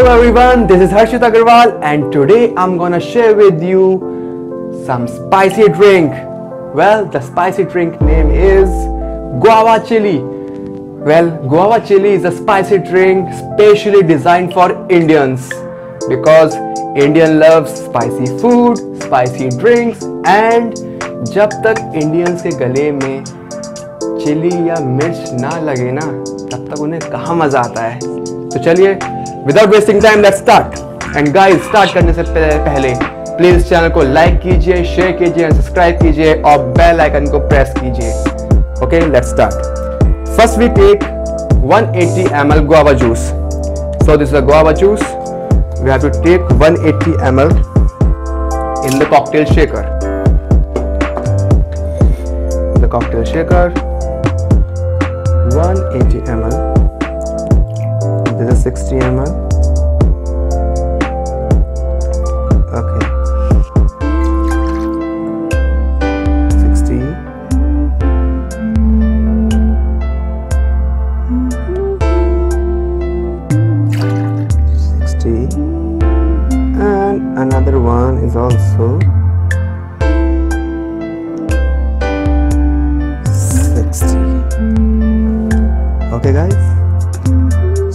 everyone, this is Harshit Agarwal and today I'm gonna share with you some spicy drink. Well, the spicy drink name is Guava Chilli. Well, Guava Chilli is a spicy drink specially designed for Indians because Indian loves spicy food, spicy drinks and जब तक Indians के गले में chilli या मिर्च ना लगे ना तब तक उन्हें कहाँ मजा आता है। तो चलिए without wasting time let's start. And guys start करने से पहले प्लीज चैनल को लाइक कीजिए, शेयर कीजिए, सब्सक्राइब कीजिए और बेल आइकन को प्रेस कीजिए। Okay let's start. First we take 180 ml guava juice. So this is a guava juice. We have to take 180 ml in the cocktail shaker. The cocktail shaker 180 ml. This is 60 ml. Okay, 60. And another one is also 60. Okay guys,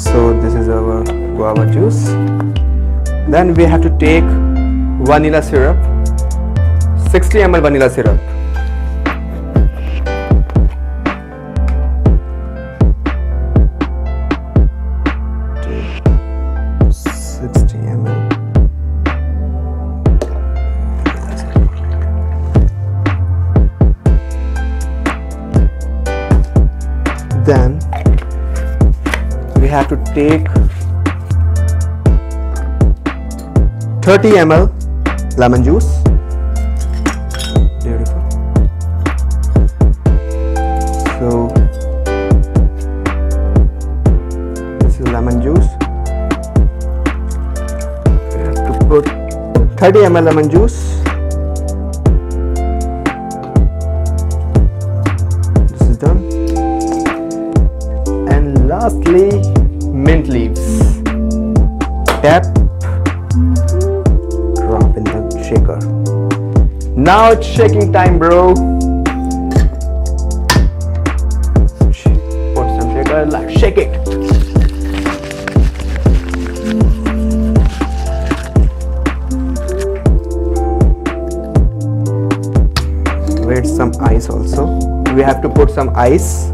so this is our guava juice. Then we have to take vanilla syrup, 60 ml vanilla syrup. Take 60 ml. Then we have to take 30 ml lemon juice. Beautiful. So this is lemon juice. We have to put 30 ml lemon juice. This is done. And lastly, mint leaves. Tap, drop in the shaker. Now it's shaking time, bro. Put some shaker, like shake it. Wait, some ice also. We have to put some ice.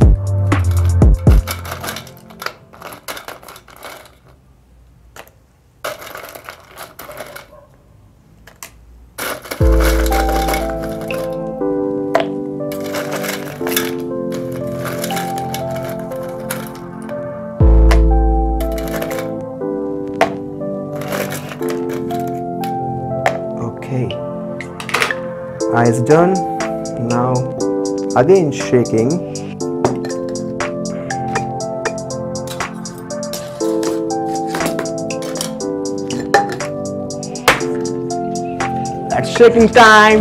Okay, ice done. Now again shaking. That's shaking time.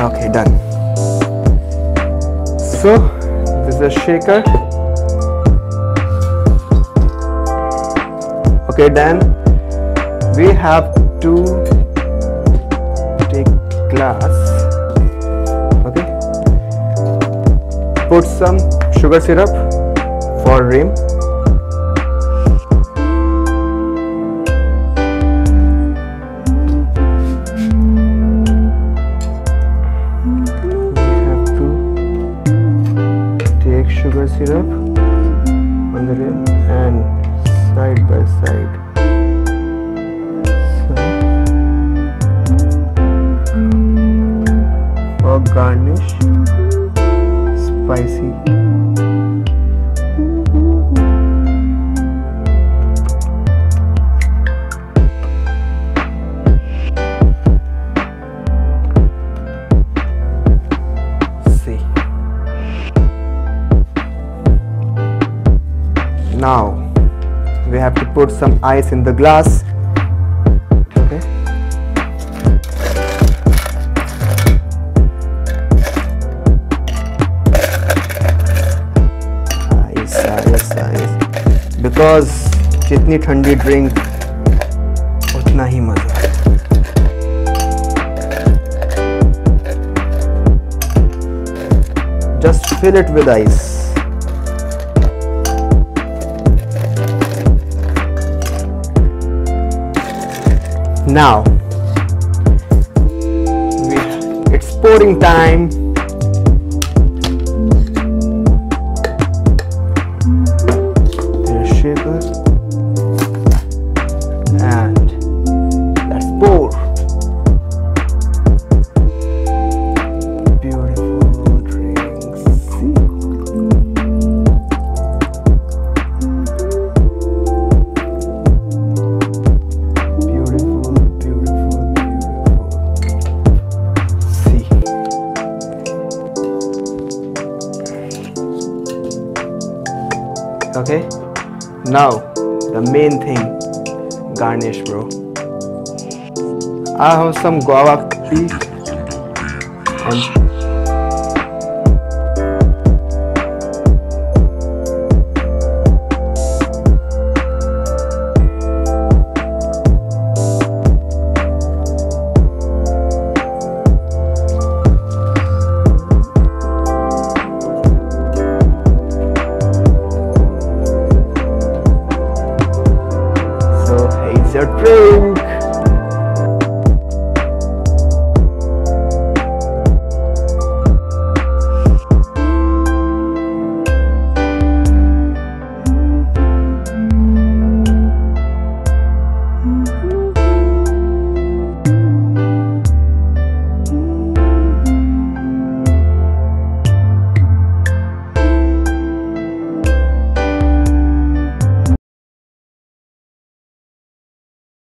Okay, done. So this is a shaker. Okay, then we have to take glass. Okay, put some sugar syrup for rim. Sugar syrup on the rim and side by side. So, for garnish, spicy. Now we have to put some ice in the glass. Okay. because जितनी ठंडी drink उतना ही मजा। Just fill it with ice. Now it's pouring time. There's shaker and let's pour. Beautiful drinks. See? Beautiful, beautiful, beautiful. See. Okay, now the main thing, garnish, bro. I have some guava tea and your drink.